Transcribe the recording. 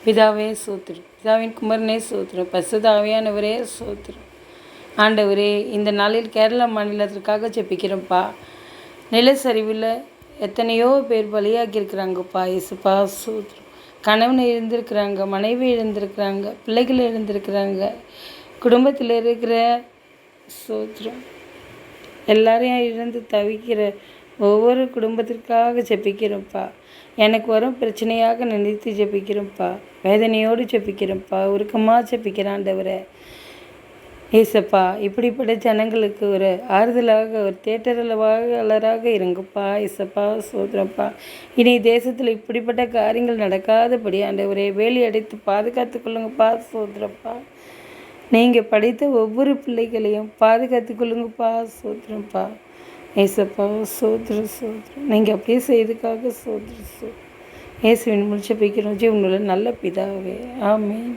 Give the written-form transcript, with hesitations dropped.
பிதாவே சோத்திரம், பிதாவின் குமரனே சோத்திரம், பரிசுத்த ஆவியானவரே சோத்திரம். ஆண்டவரே, இந்த நாளில் கேரளா மாநிலத்திற்காக ஜெபிக்கிறோம்ப்பா. நிலச்சரிவில் எத்தனையோ பேர் பலியாக்கியிருக்கிறாங்கப்பா. இயேசுப்பா சோத்திரம். கணவனை இழந்திருக்கிறாங்க, மனைவி இழந்திருக்கிறாங்க, பிள்ளைகள் இழந்திருக்கிறாங்க, குடும்பத்தில் இருக்கிற சோத்திரம் எல்லாரையும் இழந்து தவிக்கிற ஒவ்வொரு குடும்பத்திற்காக ஜெபிக்கிறோம்ப்பா. எனக்கு வரும் பிரச்சனையாக நினைத்து ஜெபிக்கிறோம்ப்பா. வேதனையோடு ஜெபிக்கிறோம்ப்பா. உருக்கமாக ஜெபிக்கிறாண்டவரை ஏசப்பா. இப்படிப்பட்ட ஜனங்களுக்கு ஒரு ஆறுதலாக, ஒரு தேட்டரளவாளராக இருங்கப்பா. ஏசப்பா சோதரப்பா. இனி தேசத்தில் இப்படிப்பட்ட காரியங்கள் நடக்காதபடி ஆண்டவரே வேலி அடைத்து பாதுகாத்து கொள்ளுங்கப்பா. சோதரப்பா. நீங்கள் படித்த ஒவ்வொரு பிள்ளைகளையும் பாதுகாத்து கொள்ளுங்கப்பா. சோதரப்பா. ஏசப்பா சோதரம் சோதரம். நீங்கள் அப்படியே செய்ததுக்காக சோதரம் சோதரம். இயேசுவின் முடிச்ச பிக்கிறோம் ஜீவனுள்ள நல்ல பிதாவே. ஆமென்.